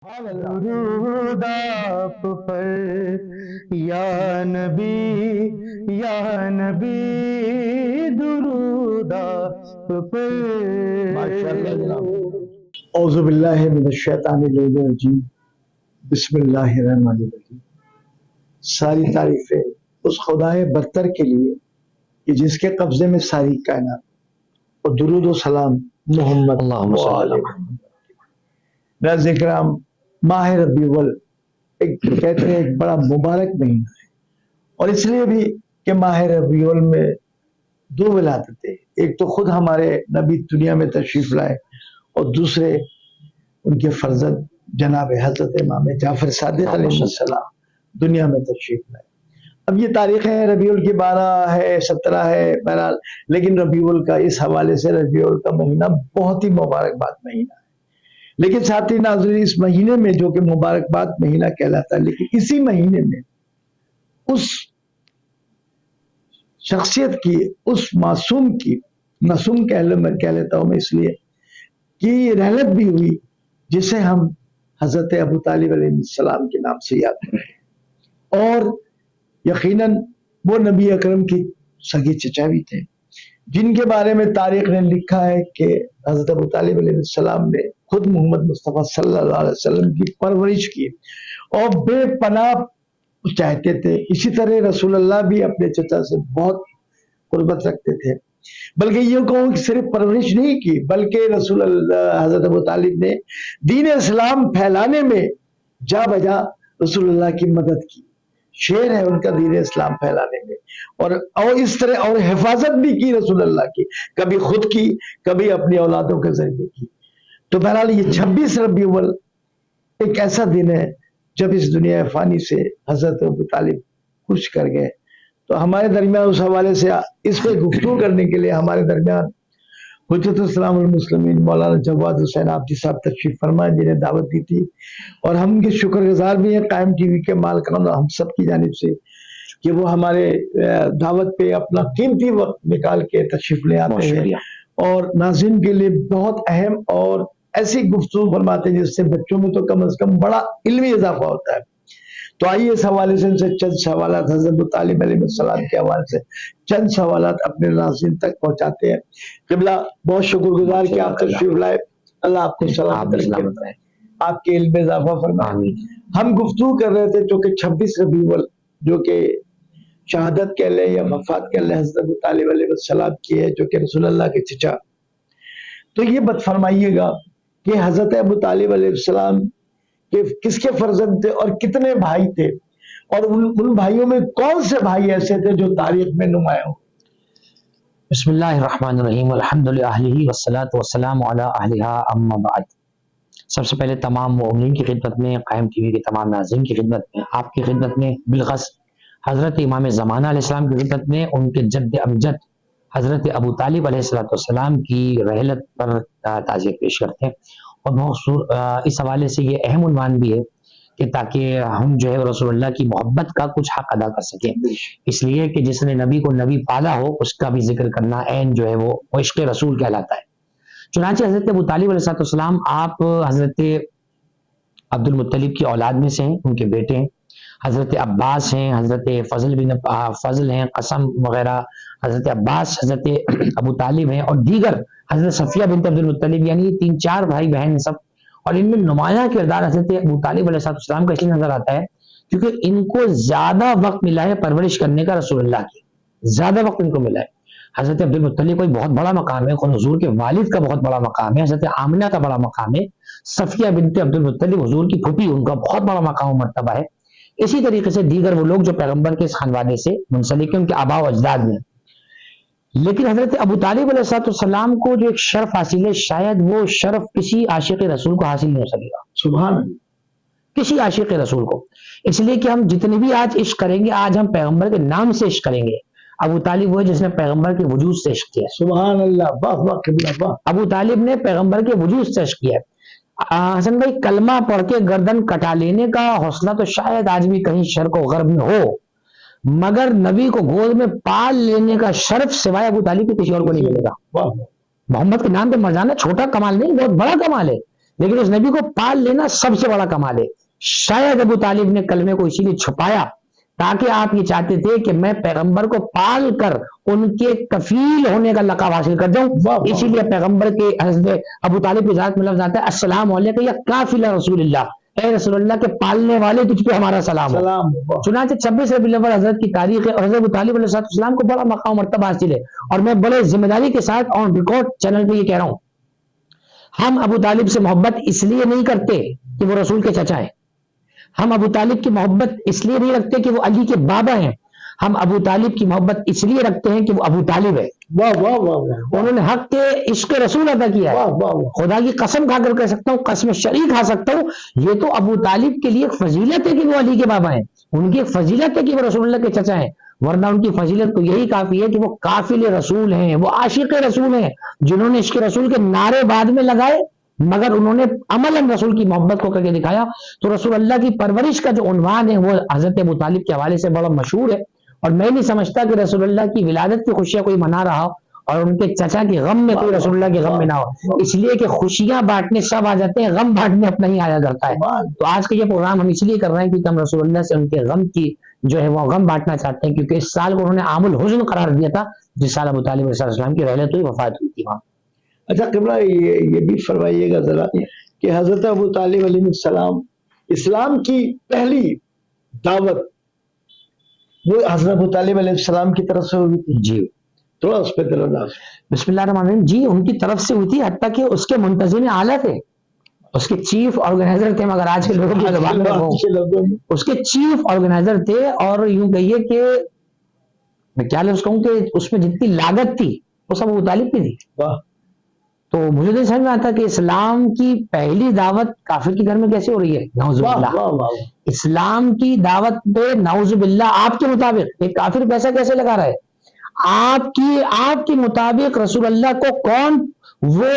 درود آپ پر یا نبی درود آپ پر. اعوذ باللہ من الشیطان الرجیم. بسم اللہ الرحمن الرحیم. ساری تعریفیں اس خدائے برتر کے لیے کہ جس کے قبضے میں ساری کائنات، اور درود و سلام محمد اللہم صلی اللہ علیہ وسلم. ناظرین کرام، ماہ ربیع الاول کہتے ہیں ایک بڑا مبارک مہینہ ہے، اور اس لیے بھی کہ ماہ ربیع الاول میں دو ولادتیں، ایک تو خود ہمارے نبی دنیا میں تشریف لائے، اور دوسرے ان کے فرزند جناب حضرت امام جعفر صادق علیہ السلام دنیا میں تشریف لائے. اب یہ تاریخیں ہیں، ربیع الاول کی 12 ہے، 17 ہے، بہرحال لیکن ربیع الاول کا اس حوالے سے ربیع الاول کا مہینہ بہت ہی مبارکباد مہینہ ہے. لیکن ساتھ ہی ناظرین، اس مہینے میں جو کہ مبارکباد مہینہ کہلاتا ہے، لیکن اسی مہینے میں اس شخصیت کی، اس معصوم کی، معصوم کہہ لیتا ہوں میں اس لیے کہ یہ رحلت بھی ہوئی جسے ہم حضرت ابو طالب علیہ السلام کے نام سے یاد کریں، اور یقیناً وہ نبی اکرم کی سگی چچا بھی تھے، جن کے بارے میں تاریخ نے لکھا ہے کہ حضرت ابو طالب علیہ السلام نے خود محمد مصطفیٰ صلی اللہ علیہ وسلم کی پرورش کی اور بے پناہ چاہتے تھے. اسی طرح رسول اللہ بھی اپنے چچا سے بہت قربت رکھتے تھے، بلکہ یہ کہوں کہ صرف پرورش نہیں کی، بلکہ رسول اللہ حضرت ابو طالب نے دین اسلام پھیلانے میں جا بجا رسول اللہ کی مدد کی. شعر ہے ان کا دین اسلام پھیلانے میں، اور اس طرح اور حفاظت بھی کی رسول اللہ کی، کبھی خود کی، کبھی اپنی اولادوں کے ذریعے کی. تو بہرحال یہ 26 ربیع الاول ایک ایسا دن ہے جب اس دنیا فانی سے حضرت ابو طالب کچھ کر گئے. تو ہمارے درمیان اس حوالے سے اس پہ گفتگو کرنے کے لیے ہمارے درمیان حجت الاسلام والمسلمین مولانا جواد حسین آبدی صاحب تشریف فرما، جنہیں دعوت دی تھی، اور ہم ان کے شکر گزار بھی ہیں قائم ٹی وی کے مالکان ہم سب کی جانب سے کہ وہ ہمارے دعوت پہ اپنا قیمتی وقت نکال کے تشریف لے آتے ہیں اور ناظرین کے لیے بہت اہم اور ایسی گفتگو فرماتے ہیں جس سے بچوں میں تو کم از کم بڑا علمی اضافہ ہوتا ہے. تو آئیے اس حوالے سے ان سے چند سوالات حضرت ابو طالب علیہ السلام کے حوالے سے چند سوالات اپنے ناظرین تک پہنچاتے ہیں. قبلہ بہت شکر گزار کہ آپ تشریف لائے، اللہ آپ کو سلامت رکھے، آپ کے علم میں اضافہ فرمائے. ہم گفتگو کر رہے تھے جو کہ 26 ربیع الاول جو کہ شہادت کہہ لیں یا وفات کہہ لیں حضرت ابو طالب علیہ السلام کی ہے، جو کہ رسول اللہ کے چچا. تو یہ بات فرمائیے گا کہ حضرت ابو طالب علیہ السلام کہ کس کے فرزند تھے اور کتنے بھائی تھے، اور ان بھائیوں میں کون سے بھائی ایسے تھے جو تاریخ میں نمایاں ہو. بسم اللہ الرحمن الرحیم. الحمد للہ والصلاة والسلام علی اہلہا اما بعد. سب سے پہلے تمام مومنین کی خدمت میں، قائم ٹی وی کے تمام ناظرین کی خدمت میں، آپ کی خدمت میں، بالخصوص حضرت امام زمانہ علیہ السلام کی خدمت میں، ان کے جد امجد حضرت ابو طالب علیہ السلام کی رحلت پر تعزیت پیش کرتے ہیں. اور اس حوالے سے یہ اہم عنوان بھی ہے کہ تاکہ ہم جو ہے رسول اللہ کی محبت کا کچھ حق ادا کر سکیں، اس لیے کہ جس نے نبی کو نبی پالا ہو اس کا بھی ذکر کرنا عین جو ہے وہ عشق رسول کہلاتا ہے. چنانچہ حضرت ابو طالب علیہ السلام آپ حضرت عبد المطلب کی اولاد میں سے ہیں، ان کے بیٹے ہیں. حضرت عباس ہیں، حضرت فضل ہیں، قسم وغیرہ، حضرت عباس، حضرت ابو طالب ہیں، اور دیگر حضرت صفیہ بنت عبد المطلب، یعنی 3-4 بھائی بہن ہیں سب. اور ان میں نمایاں کردار حضرت ابو طالب علیہ السلام کا اس لیے نظر آتا ہے کیونکہ ان کو زیادہ وقت ملا ہے پرورش کرنے کا رسول اللہ کی، زیادہ وقت ان کو ملا ہے. حضرت عبد المطلب کو بہت بڑا مقام ہے، خود حضور کے والد کا بہت بڑا مقام ہے، حضرت آمنہ کا بڑا مقام ہے، صفیہ بنت عبد المطلب حضور کی پھوپھی، ان کا بہت بڑا مقام و مرتبہ ہے. اسی طریقے سے دیگر وہ لوگ جو پیغمبر کے اس خانوانے سے منسلک ہیں، ان کے آباء و اجداد میں. لیکن حضرت ابو طالب علیہ السلام کو جو ایک شرف حاصل ہے، شاید وہ شرف کسی عاشق رسول کو حاصل نہیں ہو سکے گا. سبحان اللہ. کسی عاشق رسول کو، اس لیے کہ ہم جتنے بھی آج عشق کریں گے، آج ہم پیغمبر کے نام سے عشق کریں گے. ابو طالب وہ ہے جس نے پیغمبر کے وجود سے عشق کیا. سبحان اللہ. واہ واہ قبلہ واہ. ابو طالب نے پیغمبر کے وجود سے عشق کیا. حسن بھائی، کلمہ پڑھ کے گردن کٹا لینے کا حوصلہ تو شاید آج بھی کہیں شرق و غرب میں ہو، مگر نبی کو گود میں پال لینے کا شرف سوائے ابو طالب کے کسی اور کو نہیں ملے گا. محمد کے نام پہ مر جانا چھوٹا کمال نہیں، بہت بڑا کمال ہے. لیکن اس نبی کو پال لینا سب سے بڑا کمال ہے. شاید ابو طالب نے کلمے کو اسی لیے چھپایا تاکہ آپ یہ چاہتے تھے کہ میں پیغمبر کو پال کر ان کے کفیل ہونے کا لقب حاصل کر دوں. اسی لیے پیغمبر کے حضرت ابو طالب کی ذات میں لفظ آتا ہے السلام علیکم یا کافل رسول اللہ، اے رسول اللہ کے پالنے والے تجھ پہ ہمارا سلام ہو. چنانچہ 26 ربیع الاول حضرت کی تاریخ ہے اور حضرت ابو طالب علیہ السلام کو بڑا مقام و مرتبہ حاصل ہے. اور میں بڑے ذمہ داری کے ساتھ آن ریکارڈ چینل پہ یہ کہہ رہا ہوں، ہم ابو طالب سے محبت اس لیے نہیں کرتے کہ وہ رسول کے چچا ہیں. ہم ابو طالب کی محبت اس لیے نہیں رکھتے کہ وہ علی کے بابا ہیں. ہم ابو طالب کی محبت اس لیے رکھتے ہیں کہ وہ ابو طالب ہے. واہ واہ واہ واہ، انہوں نے حق کے عشق رسول ادا کیا ہے. واہ واہ واہ، خدا کی قسم کھا کر کہہ سکتا ہوں، قسم شریع کھا سکتا ہوں، یہ تو ابو طالب کے لیے ایک فضیلت ہے کہ وہ علی کے بابا ہیں. ان کی ایک فضیلت ہے کہ وہ رسول اللہ کے چچا ہیں، ورنہ ان کی فضیلت تو یہی کافی ہے کہ وہ قافل رسول ہیں، وہ عاشق رسول ہیں جنہوں نے عشق رسول کے نعرے بعد میں لگائے مگر انہوں نے عملاً رسول کی محبت کو کر کے دکھایا. تو رسول اللہ کی پرورش کا جو عنوان ہے وہ حضرت ابو طالب کے حوالے سے بڑا مشہور ہے. اور میں نہیں سمجھتا کہ رسول اللہ کی ولادت کی خوشیاں کوئی منا رہا ہو اور ان کے چچا کے غم میں کوئی رسول اللہ کے غم میں نہ ہو، اس لیے کہ خوشیاں بانٹنے سب آ جاتے ہیں، غم بانٹنے اپنا ہی آیا کرتا ہے. تو آج کا یہ پروگرام ہم اس لیے کر رہے ہیں کیونکہ ہم رسول اللہ سے ان کے غم کی جو ہے وہ غم بانٹنا چاہتے ہیں، کیونکہ اس سال کو انہوں نے عام الحزن قرار دیا تھا جس سال ابو طالب علیہ السلام کی رحلت ہوئی، وفات ہوئی تھی وہاں. اچھا قبلہ یہ بھی فرمائیے گا ذرا کہ حضرت ابو طالب علیہ السلام اسلام کی پہلی دعوت وہ حضرت ابو طالب علیہ السلام کی طرف سے ہوئی تھی. جی تھوڑا اس پہ دل انداز. بسم اللہ الرحمن الرحیم. جی ان کی طرف سے ہوئی تھی، حتیٰ کہ اس کے منتظم اعلیٰ تھے، اس کے چیف آرگنائزر تھے، مگر آج کے لوگوں کی زبان میں کہوں اس کے چیف آرگنائزر تھے. اور یوں کہیے کہ میں کیا لفظ کہوں کہ اس میں جتنی لاگت تھی وہ سب ابو طالب کی تھی. واہ، تو مجھے نہیں سمجھ میں آتا کہ اسلام کی پہلی دعوت کافر کے گھر میں کیسے ہو رہی ہے. نعوذ واہ باللہ، واہ واہ، اسلام کی دعوت پہ نعوذ باللہ آپ کے مطابق ایک کافر پیسہ کیسے لگا رہا ہے؟ آپ کے مطابق رسول اللہ کو کون وہ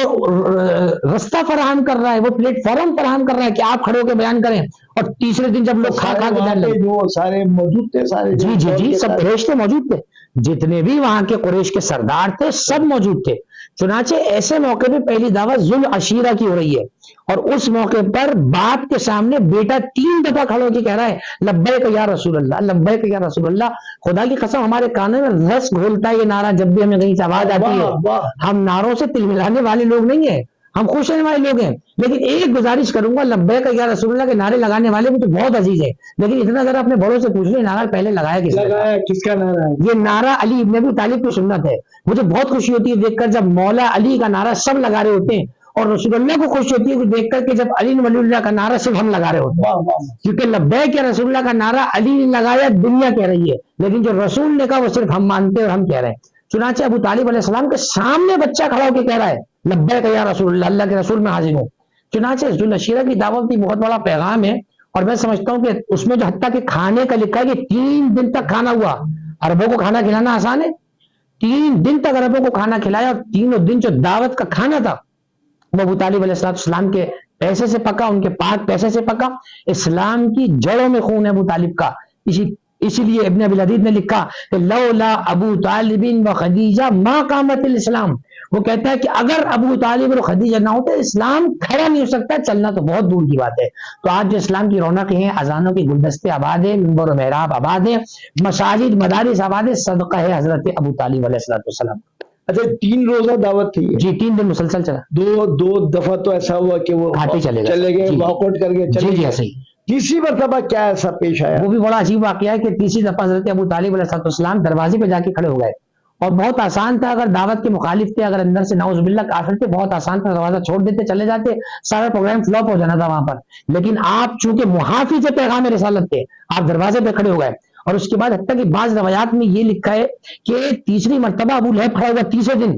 رستہ فراہم کر رہا ہے، وہ پلیٹ فارم فراہم کر رہا ہے کہ آپ کھڑے ہو کے بیان کریں، اور تیسرے دن جب لوگ کھا کے جانے لگے، جو سارے موجود تھے، سارے جی جی جی سب فرشتے موجود تھے، جتنے بھی وہاں کے قریش کے سردار تھے سب موجود تھے. چنانچہ ایسے موقع پہ پہلی دعوت ذل عشیرہ کی ہو رہی ہے، اور اس موقع پر باپ کے سامنے بیٹا 3 دفعہ کھڑے ہو کے کہہ رہا ہے لبیک یا رسول اللہ، لبیک یا رسول اللہ. خدا کی قسم ہمارے کانوں میں رس گھولتا ہے یہ نعرہ جب بھی ہمیں کہیں سے آواز آتی ہے. ہم نعروں سے تل ملانے والے لوگ نہیں ہیں، ہم خوش ہونے والے لوگ ہیں. لیکن ایک گزارش کروں گا، لبیک یا رسول اللہ کے نعرے لگانے والے مجھے بہت عزیز ہیں، لیکن اتنا ذرا اپنے بڑوں سے پوچھ لیں نعرہ پہلے لگایا کس نے؟ کس کا نعرہ ہے؟ یہ نعرہ علی ابن ابی طالب کی سنت ہے. مجھے بہت خوشی ہوتی ہے دیکھ کر جب مولا علی کا نعرہ سب لگا رہے ہوتے ہیں، اور رسول اللہ کو خوشی ہوتی ہے کہ دیکھ کر کہ جب علی ولی اللہ کا نعرہ صرف ہم لگا رہے ہوتے ہیں. کیونکہ لبیک یا رسول اللہ کا نعرہ علی نے لگایا دنیا کہہ رہی ہے، لیکن جو رسول نے کہا وہ صرف ہم مانتے ہیں اور ہم کہہ رہے ہیں. چنانچہ ابو طالب علیہ السلام کے سامنے بچہ کھڑا ہو کے کہہ رہا ہے لبیک یا رسول اللہ، اللہ کے رسول میں حاضر ہوں. چنانچہ ذل عشیرہ کی دعوت کی بہت بڑا پیغام ہے، اور میں سمجھتا ہوں کہ اس میں جو حتیٰ کہ کھانے کا لکھا ہے کہ 3 دن تک کھانا ہوا. عربوں کو کھانا کھلانا آسان ہے؟ 3 دن تک عربوں کو کھانا کھلایا، اور 3 دن جو دعوت کا کھانا تھا وہ ابو طالب علیہ السلام کے پیسے سے پکا، ان کے پاک پیسے سے پکا. اسلام کی جڑوں میں خون ہے ابو طالب کا. اسی لیے ابن ابی العدید نے لکھا کہ لولا ابو طالب و خدیجہ ما قامت الاسلام. وہ کہتا ہے کہ اگر ابو طالب اور خدیجہ نہ ہوتے اسلام کھڑا نہیں ہو سکتا، چلنا تو بہت دور کی بات ہے. تو آج جو اسلام کی رونقیں ہیں، اذانوں کے گلدستے آباد ہیں، منبر و محراب آباد ہیں، مساجد مدارس آباد ہیں، صدقہ ہے حضرت ابو طالب علیہ السلام. اچھا 3 روزہ دعوت تھی جی 3 دن مسلسل چلا. دو دفعہ تو ایسا ہوا کہ وہ گھاٹے چلے گئے، جی. واک آؤٹ کر کے جی چلے جی گئے. ایسے ہی. تیسری مرتبہ کیا ایسا پیش آیا؟ وہ بھی بڑا عجیب واقعہ ہے کہ تیسری دفعہ حضرت ابو طالب علیہ السلام دروازے پہ جا کے کھڑے ہو گئے، اور بہت آسان تھا، اگر دعوت کے مخالف تھے، اگر اندر سے نعوذ باللہ کافر تھے، بہت آسان تھا، دروازہ چھوڑ دیتے چلے جاتے، سارا پروگرام فلاپ ہو جانا تھا وہاں پر. لیکن آپ چونکہ محافظ پیغام رسالت تھے، آپ دروازے پہ کھڑے ہو گئے. اور اس کے بعد حتیٰ کہ بعض روایات میں یہ لکھا ہے کہ تیسری مرتبہ ابو لہب کھڑا ہوا تیسرے دن،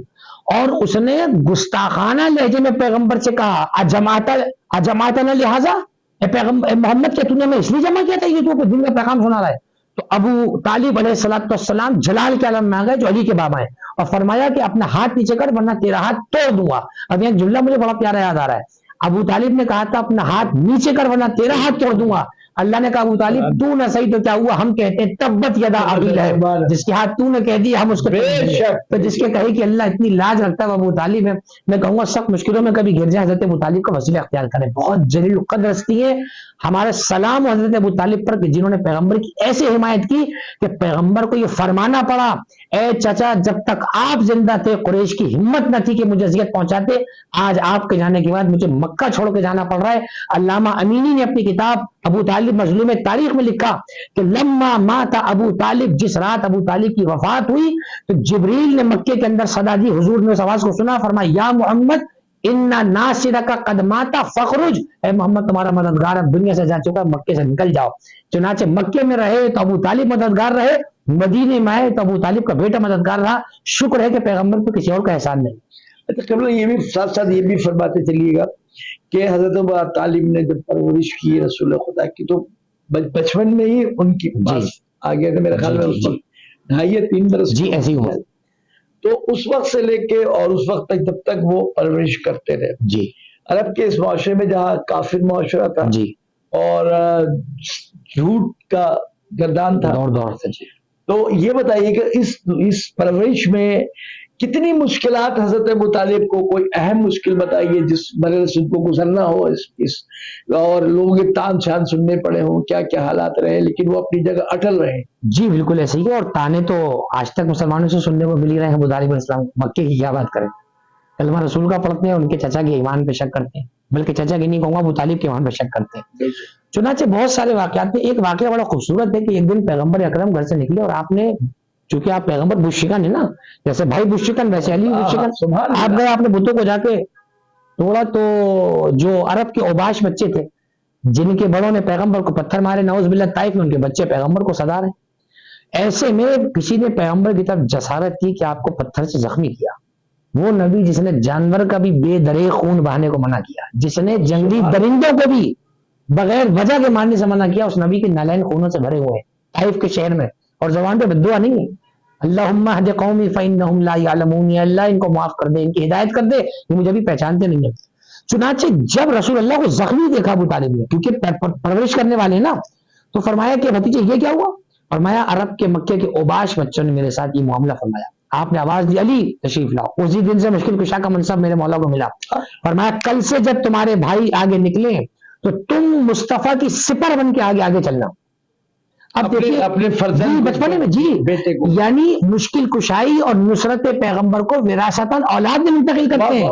اور اس نے گستاخانہ لہجے میں پیغمبر سے کہا اجماعتنا لہذا، اے پیغمبر محمد کہ تو نے ہمیں اس لیے جمع کیا تھا یہ تو دن کا پیغام سنا رہا ہے. تو ابو طالب علیہ السلام جلال کے عالم میں آ گئے جو علی کے بابا ہیں، اور فرمایا کہ اپنا ہاتھ نیچے کر ورنہ تیرا ہاتھ توڑ دوں گا. اب یہ جملہ مجھے بڑا پیارا یاد آ رہا ہے. ابو طالب نے کہا تھا اپنا ہاتھ نیچے کر ورنہ تیرا ہاتھ توڑ دوں گا. اللہ نے کہا ابو طالب تو نہ صحیح تو کیا ہوا, ہم کہتے ہیں تبت یدا ابی لہب, جس کے ہاتھ تو نے کہہ دیا ہم اس کو بے شک. تو جس کے کہے کہ اللہ اتنی لاج رکھتا ہے وہ ابو طالب ہے. میں کہوں گا سخت مشکلوں میں کبھی گر جائے حضرت ابو طالب کا وسیلہ اختیار کریں, بہت جلیل قدر ہستی ہے. ہمارے سلام حضرت ابو طالب پر کہ جنہوں نے پیغمبر کی ایسی حمایت کی کہ پیغمبر کو یہ فرمانا پڑا, اے چچا جب تک آپ زندہ تھے قریش کی ہمت نہ تھی کہ مجھے اذیت پہنچاتے, آج آپ کے جانے کے بعد مجھے مکہ چھوڑ کے جانا پڑ رہا ہے. علامہ امینی نے اپنی کتاب ابو طالب مظلوم تاریخ میں لکھا کہ لما مات ابو طالب, جس رات ابو طالب کی وفات ہوئی تو جبریل نے مکے کے اندر صدا دی, حضور نے اس آواز کو سنا, فرمایا یا محمد انا ناصرک قد مات فخرج, اے محمد تمہارا مددگار اب دنیا سے جا چکا, مکے سے نکل جاؤ. چنانچہ مکے میں رہے تو ابو طالب مددگار رہے, مدینے میں آئے تو ابو طالب کا بیٹا مددگار رہا. شکر ہے کہ پیغمبر کو کسی اور کا احسان نہیں. قبل یہ بھی ساتھ ساتھ یہ بھی فرماتے چلیے گا کہ حضرت ابو طالب نے جب پرورش کی رسول خدا کی تو بچپن میں ہی ان کی پاس آ گیا تھا, میرے خیال میں اس وقت 2.5 یا 3 برس جی ایسی عمر. تو اس وقت سے لے کے اور اس وقت تک جب تک وہ پرورش کرتے رہے جی عرب کے اس معاشرے میں جہاں کافر معاشرہ تھا جی اور جھوٹ کا گردان تھا, دور دور سے. جی تو یہ بتائیے کہ اس پرورش میں کتنی مشکلات حضرت ابو طالب کو, کوئی اہم مشکل بتائیے جس برے رسول کو گزرنا ہو اس اور لوگوں کے تان چھان سننے پڑے ہوں, کیا کیا حالات رہے, لیکن وہ اپنی جگہ اٹل رہے. جی بالکل ایسے ہی ہے, اور تانے تو آج تک مسلمانوں سے سننے کو مل ہی رہے ہیں. ابو طالب علیہ السلام مکے کی کیا بات کریں, کلمہ رسول کا پڑھتے ہیں, ان کے چچا کے ایمان پہ شک کرتے ہیں, بلکہ چچا کی نہیں کہوں گا ابو طالب کے ایمان پہ شک کرتے ہیں. چنانچہ بہت سارے واقعات میں ایک واقعہ بڑا خوبصورت ہے کہ ایک دن پیغمبر اکرم گھر سے نکلے, اور آپ نے چونکہ آپ پیغمبر بشکن ہے نا, جیسے بھائی بشکن ویسے علی بشکن, آپ گئے آپ نے بتوں کو جا کے توڑا, تو جو عرب کے اوباش بچے تھے جن کے بڑوں نے پیغمبر کو پتھر مارے, نعوذ باللہ طائف میں ان کے بچے پیغمبر کو صدا رہے. ایسے میں کسی نے پیغمبر کی طرف جسارت کی کہ آپ کو پتھر سے زخمی کیا. وہ نبی جس نے جانور کا بھی بے درے خون بہانے کو منع کیا, جس نے جنگلی درندوں کو بھی بغیر وجہ کے مارنے سے منع کیا, اس نبی کے نالین خونوں سے بھرے ہوئے طائف کے شہر میں, اور زبان پہ بدعا نہیں ہے, اللہم اہد قومی فانہم لا یعلمون, یا اللہ ان کو معاف کر دے, ان کی ہدایت کر دے, یہ مجھے بھی پہچانتے نہیں ہیں. چنانچہ جب رسول اللہ کو زخمی دیکھا ابو طالب نے, کیونکہ پرورش کرنے والے نا, تو فرمایا کہ بھتیجے یہ کیا ہوا؟ فرمایا عرب کے مکے کے اوباش بچوں نے میرے ساتھ یہ معاملہ فرمایا. آپ نے آواز دی علی تشریف لاؤ. اسی دن سے مشکل کشا کا منصب میرے مولا کو ملا. فرمایا کل سے جب تمہارے بھائی آگے نکلے تو تم مصطفیٰ کی سپر بن کے آگے چلنا. اب دیکھیے اپنے فرزند بچپنے میں, جی بیٹے کو, یعنی مشکل کشائی اور نصرت پیغمبر کو وراثتاً اولاد میں منتقل کرتے ہیں.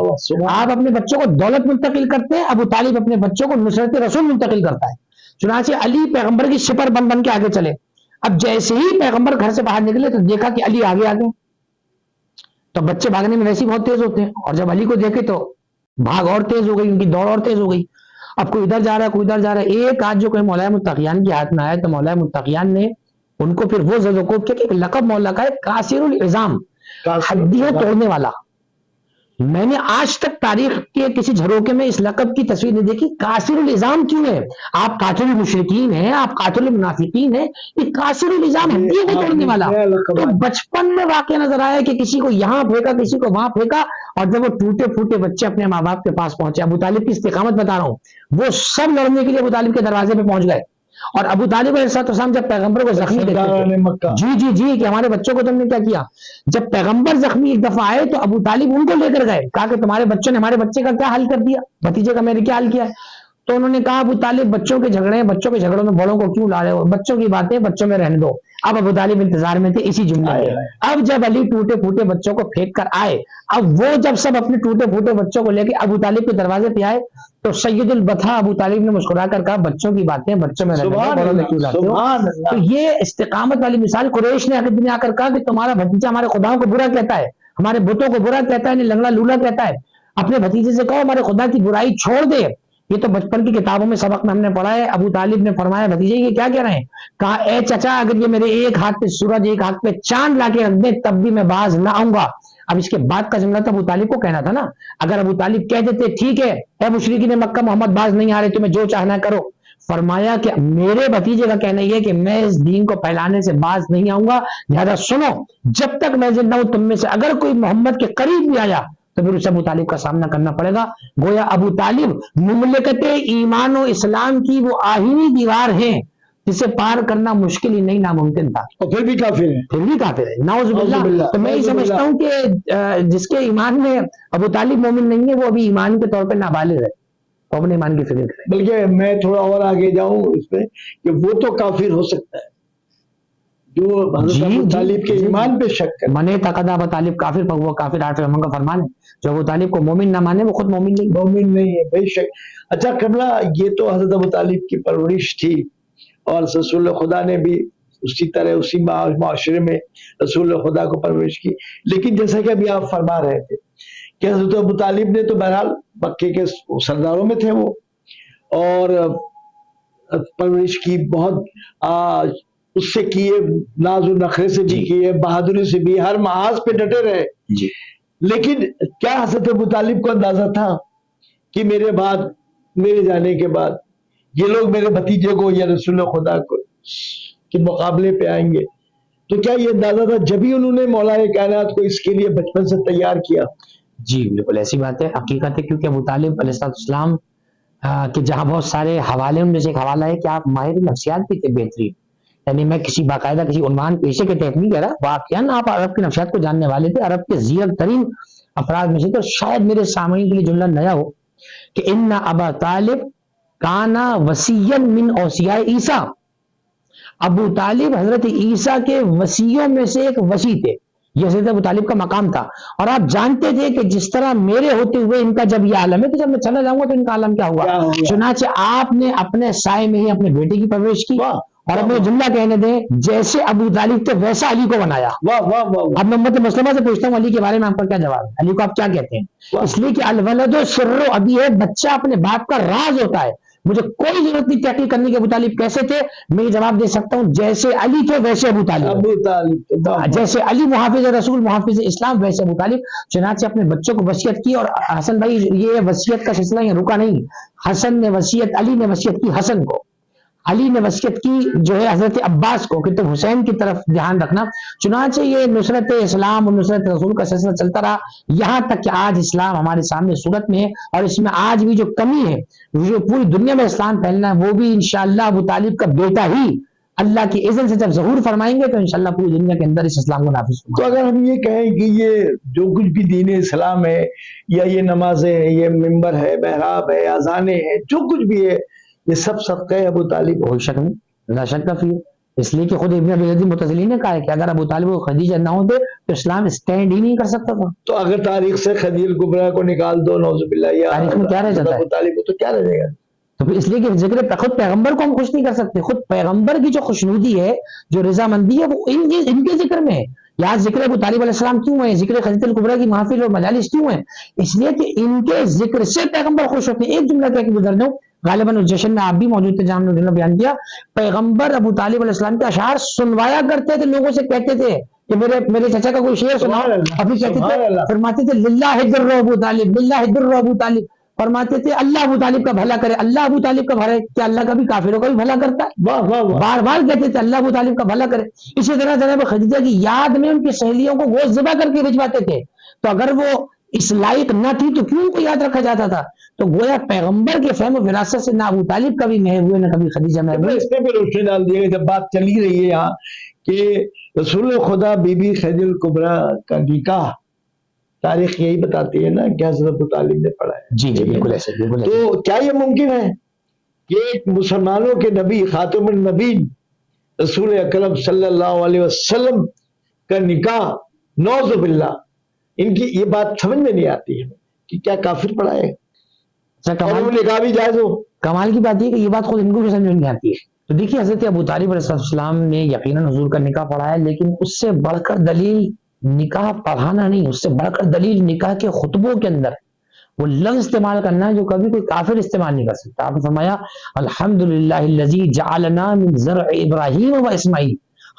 آپ اپنے بچوں کو دولت منتقل کرتے ہیں, ابو طالب اپنے بچوں کو نصرت رسول منتقل کرتا ہے. چنانچہ علی پیغمبر کی سپر بن کے آگے چلے. اب جیسے ہی پیغمبر گھر سے باہر نکلے تو دیکھا کہ علی آگے تو بچے بھاگنے میں ویسے بہت تیز ہوتے ہیں, اور جب علی کو دیکھے تو بھاگ اور تیز ہو گئی, ان کی دوڑ اور تیز ہو گئی. اب کوئی ادھر جا رہا ہے کوئی ادھر جا رہا ہے. ایک آج جو کوئی مولا متقیان کے ہاتھ میں آیا تو مولا متقیان نے ان کو پھر وہ زدوکوب کیا کہ ایک لقب مولا کا ہے کاسر العظام, ہڈیاں توڑنے والا. میں نے آج تک تاریخ کے کسی جھروکے میں اس لقب کی تصویر نہیں دیکھی. کاسر العظام کیوں ہے؟ آپ قاتل المشرکین ہیں, آپ قاتل المنافقین ہیں, یہ کاسر العظام ہڈیاں کو توڑنے والا. تو بچپن میں واقعہ نظر آیا کہ کسی کو یہاں پھینکا کسی کو وہاں پھینکا, اور جب وہ ٹوٹے پھوٹے بچے اپنے ماں باپ کے پاس پہنچے, ابو طالب کی استقامت بتا رہا ہوں, وہ سب لڑنے کے لیے ابو طالب کے دروازے پہ پہنچ گئے. اور ابو طالب علیہ السلام جب پیغمبر کو زخمی دیکھتے جی جی جی کہ ہمارے بچوں کو تم نے کیا کیا, جب پیغمبر زخمی ایک دفعہ آئے تو ابو طالب ان کو لے کر گئے, کہا کہ تمہارے بچوں نے ہمارے بچے کا کیا حل کر دیا, بھتیجے کا میرے کیا حل کیا. تو انہوں نے کہا ابو طالب بچوں کے جھگڑے ہیں, بچوں کے جھگڑوں میں بڑوں کو کیوں لا رہے ہو, بچوں کی باتیں بچوں میں رہنے دو. اب ابو طالب انتظار میں تھے اسی جملے کے. اب جب علی ٹوٹے پھوٹے بچوں کو پھینک کر آئے, اب وہ جب سب اپنے ٹوٹے پھوٹے بچوں کو لے کے ابو طالب کے دروازے پہ آئے تو سید البطھا ابو طالب نے مسکرا کر کہا بچوں کی باتیں بچوں میں رہنے دو, بڑوں میں کیوں لاتے ہو. تو یہ استقامت والی مثال. قریش نے آخر دن آ کر کہا کہ تمہارا بھتیجا ہمارے خداؤں کو برا کہتا ہے, ہمارے بتوں کو برا کہتا ہے, لنگڑا لولا کہتا ہے, اپنے بھتیجے سے کہو ہمارے خدا کی برائی چھوڑ دے. یہ تو بچپن کی کتابوں میں سبق میں ہم نے پڑھا ہے. ابو طالب نے فرمایا بھتیجے یہ کیا کہہ رہے ہیں؟ کہا اے چچا اگر یہ میرے ایک ہاتھ پہ سورج ایک ہاتھ پہ چاند لا کے رکھ دیں تب بھی میں باز نہ آؤں گا. اب اس کے بعد کا جملہ تو ابو طالب کو کہنا تھا نا. اگر ابو طالب کہہ دیتے ٹھیک ہے اے مشرکین مکہ محمد باز نہیں آ رہے, تمہیں جو چاہنا کرو. فرمایا کہ میرے بھتیجے کا کہنا یہ ہے کہ میں اس دین کو پھیلانے سے باز نہیں آؤں گا, لہذا سنو جب تک میں زندہ ہوں تم میں سے اگر کوئی محمد کے قریب بھی آیا تو پھر اسے ابو طالب کا سامنا کرنا پڑے گا. گویا ابو طالب مملکت ایمان و اسلام کی وہ آہینی دیوار ہیں جسے پار کرنا مشکل ہی نہیں ناممکن تھا. اور پھر بھی کافر ہیں. پھر بھی کافر ہے. نعوذ نعوذ باللہ. باللہ. تو میں یہ نعوذ سمجھتا باللہ. ہوں کہ جس کے ایمان میں ابو طالب مومن نہیں ہے وہ ابھی ایمان کے طور پہ نابالغ ہے. وہ اپنے ایمان کی فکر کرے. بلکہ میں تھوڑا اور آگے جاؤں اس میں کہ وہ تو کافر ہو سکتا ہے جو حضرت ابو طالب کے ایمان پہ شک کرے. من اعتقد ابو طالب کافر فہو کافر، حافظ امام کا فرمان ہے. جو ابو طالب کو مومن نہ مانے وہ خود مومن نہیں. مومن نہیں ہے بے شک. اچھا قبلہ، یہ تو حضرت ابو طالب کی پرورش تھی اور رسول خدا نے بھی اسی طرح اسی معاشرے میں رسول خدا کو پرورش کی. لیکن جیسا کہ ابھی آپ فرما رہے تھے کہ حضرت ابو طالب نے تو بہرحال مکے کے سرداروں میں تھے وہ، اور پرورش کی بہت اس سے کیے، ناز و نخرے سے بھی کیے، بہادری سے بھی، ہر محاذ پہ ڈٹے رہے. جی. لیکن کیا حضرت ابو طالب کو اندازہ تھا کہ میرے جانے کے بعد یہ لوگ میرے بھتیجے کو یا رسول خدا کو کے مقابلے پہ آئیں گے؟ تو کیا یہ اندازہ تھا؟ جبھی انہوں نے مولا کائنات کو اس کے لیے بچپن سے تیار کیا. جی بالکل ایسی بات ہے، حقیقت ہے. کیونکہ ابو طالب علیہ السلام کہ جہاں بہت سارے حوالے، ان میں سے ایک حوالہ ہے کہ آپ ماہر نفسیات بھی تھے بہترین. یعنی میں کسی باقاعدہ کسی عنوان پیشے کے تحت نہیں کہہ رہا، واقعاً آپ عرب کی نفسیات کو جاننے والے تھے، عرب کے زیرک ترین افراد میں سے تھے. اور شاید میرے سامعین کے لیے جملہ نیا ہو کہ ان ابا طالب کانا وصیا من اوصیاء عیسیٰ. ابو طالب حضرت عیسیٰ کے وصیوں میں سے ایک وصی تھے. یہ حضرت ابو طالب کا مقام تھا. اور آپ جانتے تھے کہ جس طرح میرے ہوتے ہوئے ان کا جب یہ عالم ہے تو جب میں چلا جاؤں گا تو ان کا عالم کیا ہوا. چنانچہ آپ نے اپنے سائے میں ہی اپنے بیٹے کی پرورش کی. اور اب مجھے جملہ کہنے دیں، جیسے ابو طالب تھے ویسا علی کو بنایا. اب میں امت مسلمہ سے پوچھتا ہوں علی کے بارے میں آپ کا کیا جواب ہے؟ علی کو آپ کیا کہتے ہیں؟ اس لیے کہ الولد سر، ابھی ہے بچہ اپنے باپ کا راز ہوتا ہے. مجھے کوئی ضرورت نہیں تحقیق کرنے کی ابو طالب کیسے تھے. میں یہ جواب دے سکتا ہوں جیسے علی تھے ویسے ابو طالب. جیسے علی محافظ رسول محافظ اسلام ویسے ابو طالب. چنانچہ اپنے بچوں کو وصیت کی. اور حسن بھائی یہ وصیت کا سلسلہ یہ رکا نہیں. حسن نے وصیت، علی نے وصیت کی حسن کو، علی نے وصیت کی جو ہے حضرت عباس کو کہ تم حسین کی طرف دھیان رکھنا. چنانچہ یہ نصرت اسلام اور نصرت رسول کا سلسلہ چلتا رہا یہاں تک کہ آج اسلام ہمارے سامنے صورت میں ہے. اور اس میں آج بھی جو کمی ہے، جو پوری دنیا میں اسلام پھیلنا ہے، وہ بھی انشاءاللہ ابو طالب کا بیٹا ہی اللہ کی اذن سے جب ظہور فرمائیں گے تو انشاءاللہ پوری دنیا کے اندر اس اسلام کو نافذ ہوگا. تو اگر ہم یہ کہیں کہ یہ جو کچھ بھی دین اسلام ہے، یا یہ نمازیں ہیں، یہ منبر ہے، محراب ہے، اذانیں ہیں، جو کچھ بھی ہے، یہ سب صدقہ ہے ابو طالب. کوئی شک نہیں، لا شک فی. اس لیے کہ خود ابن ابی زید متزلی نے کہا ہے کہ اگر ابو طالب و خدیجہ نہ ہوتے تو اسلام اسٹینڈ ہی نہیں کر سکتا تھا. تو اگر تاریخ سے خدیجہ کبریٰ کو نکال دو، نعوذ باللہ، یا تاریخ میں کیا رہ جاتا ہے؟ ابو طالب کو تو کیا رہ جائے گا؟ تو پھر اس لیے کہ ذکر خود پیغمبر کو ہم خوش نہیں کر سکتے. خود پیغمبر کی جو خوشنودی ہے، جو رضامندی ہے، وہ ان کے ذکر میں ہے. یہاں ذکر ابو طالب علیہ السلام کیوں ہے؟ ذکر خدیجہ الکبریٰ کی محافل اور مجالس کیوں ہیں؟ اس لیے کہ ان کے ذکر سے پیغمبر خوش ہوتے ہیں. ایک جملہ کہہ کے گزر جاؤں، غالباً اس جشن میں آپ بھی موجود تھے جہاں ہم نے بیان کیا. پیغمبر ابو طالب علیہ السلام کے اشعار سنوایا کرتے تھے، لوگوں سے کہتے تھے کہ میرے چچا کا کوئی شعر سناؤ. ابھی کہتے تھے، فرماتے تھے للہ در ابو طالب، للہ در ابو طالب. فرماتے تھے اللہ ابو طالب کا بھلا کرے، اللہ ابو طالب کا بھلا. کیا اللہ کا بھی کافروں کا بھی بھلا کرتا ہے؟ بار بار کہتے تھے اللہ ابو طالب کا بھلا کرے. اسی طرح جناب خدیجہ کی یاد میں ان کی سہیلیوں کو گوشت ذبح کر کے بھجواتے تھے. تو اگر وہ اس لائق نہ تھی تو کیوں ان کو یاد رکھا جاتا تھا؟ تو گویا پیغمبر کے فہم و وراثت سے نہ ابو طالب کبھی محو ہوئے، نہ کبھی خدیجہ محو ہوئے. اس میں بھی روشنی ڈال دیے گا. جب بات چلی رہی ہے یہاں کہ رسول خدا بی بی خدیجہ الکبریٰ کا نکاح، تاریخ یہی بتاتی ہے نا کہ حضرت ابو طالب نے پڑھا ہے. جی جی بالکل ایسے. تو کیا یہ ممکن ہے کہ مسلمانوں کے نبی خاتم النبیین رسول اکرم صلی اللہ علیہ وسلم کا نکاح، نعوذ باللہ، ان کی یہ بات سمجھ میں نہیں آتی ہے کہ کیا کافر پڑھا ہے اور وہ نکاح بھی جائز ہو؟ کمال کی بات یہ کہ یہ بات خود ان کو بھی سمجھ میں نہیں آتی ہے. تو دیکھیے حضرت ابو طالب علیہ السلام نے یقیناً حضور کا نکاح پڑھا ہے، لیکن اس سے بڑھ کر دلیل نکاح پڑھانا نہیں، اس سے بڑھ کر دلیل نکاح کے خطبوں کے اندر وہ لفظ استعمال کرنا ہے جو کبھی کوئی کافر استعمال نہیں کر سکتا. آپ نے فرمایا الحمدللہ الذی جعلنا من زرع ابراہیم و اسماعیل.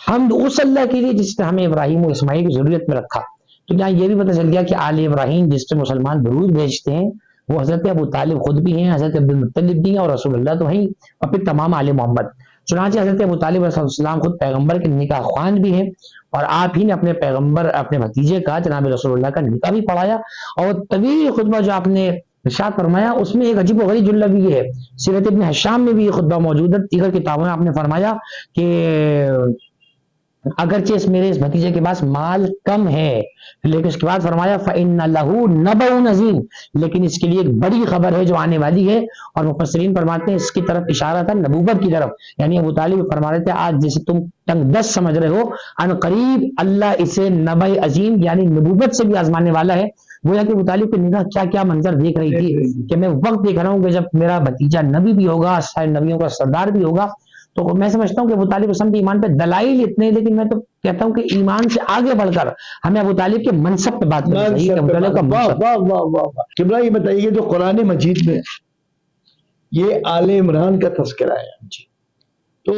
حمد اس اللہ کے لیے جس نے ہمیں ابراہیم و اسماعیل کی ضرورت میں رکھا. تو یہاں یہ بھی پتہ چل گیا کہ آل ابراہیم جس سے مسلمان درود بھیجتے ہیں وہ حضرت ابو طالب خود بھی ہیں، حضرت عبد المطلب بھی ہیں، اور رسول اللہ تو ہیں، اور پھر تمام آل محمد. چنانچہ حضرت ابو طالب علیہ السلام خود پیغمبر کے نکاح خوان بھی ہیں اور آپ ہی نے اپنے پیغمبر اپنے بھتیجے کا جناب رسول اللہ کا نکاح بھی پڑھایا، اور طویل خطبہ جو آپ نے ارشاد فرمایا اس میں ایک عجیب و غریب جملہ بھی ہے، سیرت ابن حشام میں بھی یہ خطبہ موجود ہے، دیگر کتابوں میں آپ نے فرمایا کہ اگرچہ میرے اس بھتیجے کے پاس مال کم ہے، لیکن اس کے بعد فرمایا فَإِنَّ لَهُ نَبَأٌ عَظِيمٌ، لیکن اس کے لیے ایک بڑی خبر ہے جو آنے والی ہے، اور مفسرین فرماتے ہیں اس کی طرف اشارہ تھا نبوت کی طرف، یعنی ابو طالب فرما رہے تھے آج جسے تم تنگ دست سمجھ رہے ہو، ان قریب اللہ اسے نبأ عظیم یعنی نبوت سے بھی آزمانے والا ہے۔ گویا کہ ابو طالب کے نگاہ کیا کیا منظر دیکھ رہی تھی کہ میں وقت دیکھ رہا ہوں کہ جب میرا بھتیجا نبی بھی ہوگا، سارے نبیوں کا سردار بھی ہوگا، تو میں سمجھتا ہوں کہ ابو طالب اسلام کے ایمان پہ دلائل اتنے، لیکن میں تو کہتا ہوں کہ ایمان سے آگے بڑھ کر ہمیں ابو طالب کے منصب پہ بات کرنی چاہیے کہ ابو طالب کا منصب۔ واہ واہ واہ واہ، قبلہ یہ بتائیے جو قرآن مجید میں یہ آل عمران کا تذکرہ ہے، تو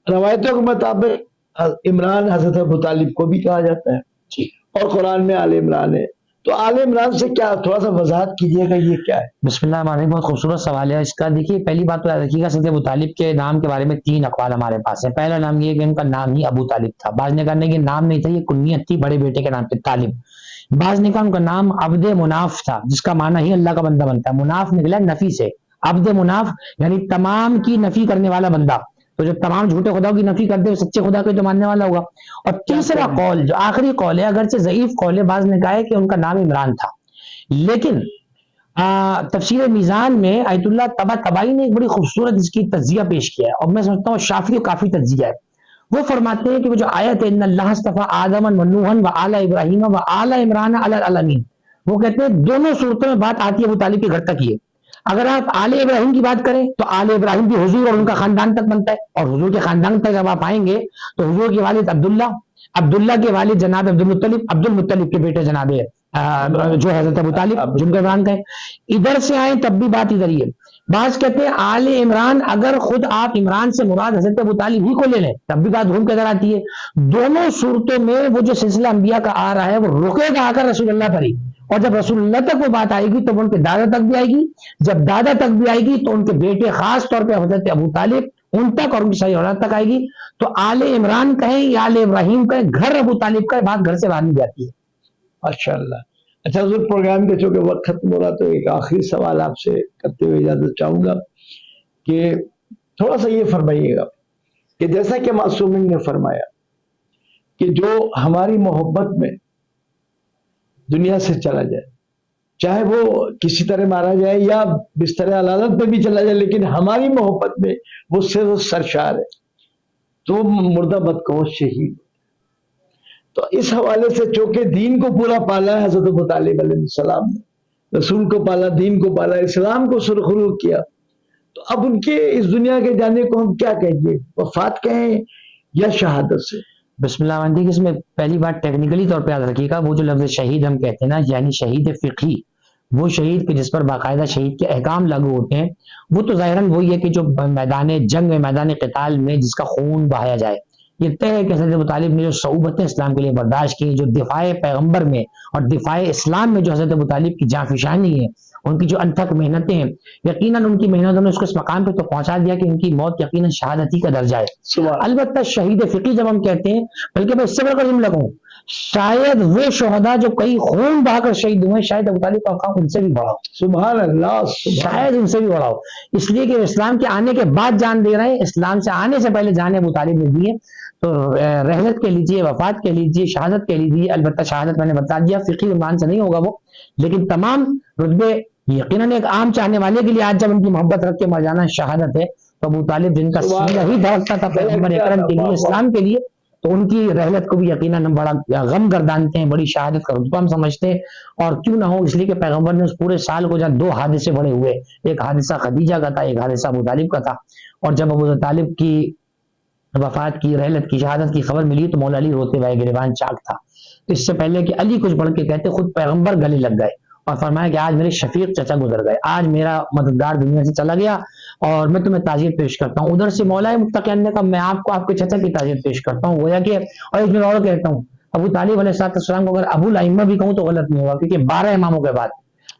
روایتوں کے مطابق عمران حضرت ابو طالب کو بھی کہا جاتا ہے جی، اور قرآن میں آل عمران ہے، تو آل عمران سے کیا تھوڑا سا وضاحت کیجئے گا یہ کیا ہے؟ بسم اللہ الرحمن الرحیم، بہت خوبصورت سوال ہے اس کا۔ دیکھیے پہلی بات تو یاد رکھیے گا حضرت ابو طالب کے نام کے بارے میں 3 اقوال ہمارے پاس ہیں۔ پہلا نام یہ کہ ان کا نام ہی ابو طالب تھا، بعض نے کہا نہیں یہ نام نہیں تھا، یہ کنیت تھی بڑے بیٹے کے نام پہ طالب، بعض نے کہا ان کا نام عبد مناف تھا جس کا معنی ہی اللہ کا بندہ بنتا ہے، مناف نکلا نفی سے، عبد مناف یعنی تمام کی نفی کرنے والا بندہ، تو جو تمام جھوٹے خدا کی نفی کرتے ہیں سچے خدا کے جو ماننے والا ہوگا۔ اور تیسرا قول جو آخری قول ہے، اگرچہ ضعیف قول ہے، بعض نے کہا ہے کہ ان کا نام عمران تھا، لیکن تفسیر میزان میں آیت اللہ طباطبائی نے ایک بڑی خوبصورت اس کی تجزیہ پیش کیا ہے، اور میں سمجھتا ہوں شافی و کافی تجزیہ ہے۔ وہ فرماتے ہیں کہ وہ جو آیت ہے ان اللہ اصطفیٰ آدم و نوحا و آل ابراہیم و آل عمران علی العالمین، وہ کہتے ہیں دونوں صورتوں میں بات آتی ہے ابو طالب کے گھر تک ہی ہے۔ اگر آپ آل ابراہیم کی بات کریں تو آل ابراہیم بھی حضور اور ان کا خاندان تک بنتا ہے، اور حضور کے خاندان تک جب آپ آئیں گے تو حضور کے والد عبداللہ، عبداللہ کے والد جناب عبد المطلب کے بیٹے جناب جو حضرت ابو طالب جن کا عمران کا ہے، ادھر سے آئیں تب بھی بات ادھر ہی ہے۔ بعض کہتے ہیں آل عمران اگر خود آپ عمران سے مراد حضرت ابو طالب ہی کو لے لیں تب بھی بات گھوم کے ادھر آتی ہے۔ دونوں صورتوں میں وہ جو سلسلہ انبیاء کا آ رہا ہے وہ رکے گا آ کر رسول اللہ پر ہی، اور جب رسول اللہ تک وہ بات آئے گی تو وہ ان کے دادا تک بھی آئے گی، جب دادا تک بھی آئے گی تو ان کے بیٹے خاص طور پہ حضرت ابو طالب ان تک اور ان کی ساری اولاد تک آئے گی۔ تو آل عمران کہیں یا آل ابراہیم کہیں، گھر ابو طالب کا بات گھر سے باہر نہیں جاتی ہے۔ ماشاء اللہ۔ اچھا حضور پروگرام کے چونکہ وقت ختم ہو رہا تو ایک آخری سوال آپ سے کرتے ہوئے اجازت چاہوں گا کہ تھوڑا سا یہ فرمائیے گا کہ جیسا کہ معصومین نے فرمایا کہ جو ہماری محبت میں دنیا سے چلا جائے، چاہے وہ کسی طرح مارا جائے یا بستر علالت پہ بھی چلا جائے، لیکن ہماری محبت میں وہ صرف سرشار ہے تو مردہ بدکوش شہید۔ تو اس حوالے سے چونکہ دین کو پورا پالا ہے حضرت ابو طالب علیہ السلام نے، رسول کو پالا، دین کو پالا، اسلام کو سرخرو کیا، تو اب ان کے اس دنیا کے جانے کو ہم کیا کہیں گے، وفات کہیں یا شہادت سے؟ بسم اللہ الرحمن الرحیم۔ اس میں پہلی بات ٹیکنیکلی طور پہ یاد رکھیے گا، وہ جو لفظ شہید ہم کہتے ہیں نا، یعنی شہید فقہی، وہ شہید کے جس پر باقاعدہ شہید کے احکام لاگو ہوتے ہیں، وہ تو ظاہراً وہی ہے کہ جو میدان جنگ میں، میدان قتال میں جس کا خون بہایا جائے۔ یہ طے ہے کہ حضرت ابو طالب نے جو صعوبتیں اسلام کے لیے برداشت کی، جو دفاع پیغمبر میں اور دفاع اسلام میں جو حضرت ابو طالب کی جاں فشانی ہے، ان کی جو انتھک محنتیں ہیں، یقیناً ان کی محنتوں نے اس کو اس مقام پہ تو پہنچا دیا کہ ان کی موت یقیناً شہادتی کا درجہ ہے۔ البتہ شہید فقی جب ہم کہتے ہیں، بلکہ میں اس سے بڑھ کر جملہ کہوں، شاید وہ شہداء جو کئی خون بہا کر شہید ہوئے، شاید ابو طالب کا مقام ان سے بھی بڑا ہو، سبحان اللہ، شاید ان سے بھی بڑا ہو، اس لیے کہ اسلام کے آنے کے بعد جان دے رہے ہیں، اسلام سے آنے سے پہلے جان ابو طالب نے دی ہے۔ تو رحلت کہہ لیجیے، وفات کہہ لیجیے، شہادت کہہ لیجیے، البتہ شہادت میں نے بتا دیا فقہی عنوان سے نہیں ہوگا وہ، لیکن تمام رتبے یقیناً ایک عام چاہنے والے کے لیے آج جب ان کی محبت رکھ کے مر جانا شہادت ہے، تو ابو طالب جن کا سینہ ہی دھڑکتا تھا پیغمبر اکرم کے لیے، اسلام کے لیے، تو ان کی رحلت کو بھی یقیناً ہم بڑا غم گردانتے ہیں، بڑی شہادت کا رتبہ ہم سمجھتے ہیں، اور کیوں نہ ہو، اس لیے کہ پیغمبر نے اس پورے سال کو جہاں 2 حادثے بڑے ہوئے، ایک حادثہ خدیجہ کا تھا، ایک حادثہ ابو طالب کا تھا، اور جب ابو طالب کی وفات کی، رحلت کی، شہادت کی خبر ملی تو مولا علی روتے ہوئے گریبان چاک تھا۔ اس سے پہلے کہ علی کچھ بڑھ کے کہتے، خود پیغمبر گلے لگ گئے اور فرمایا کہ آج میرے شفیق چچا گزر گئے، آج میرا مددگار دنیا سے چلا گیا اور میں تمہیں تعزیت پیش کرتا ہوں۔ ادھر سے مولا متقین نے کہا میں آپ کو آپ کے چچا کی تعزیت پیش کرتا ہوں، گویا کہ، اور اس میں اور کہتا ہوں ابو طالب علیہ السلام کو اگر ابو الائمہ بھی کہوں تو غلط نہیں ہوگا، کیونکہ 12 اماموں کے بعد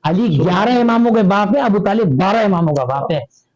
علی 11 اماموں کے باپ ہے، ابو طالب 12 اماموں کا باپ ہے۔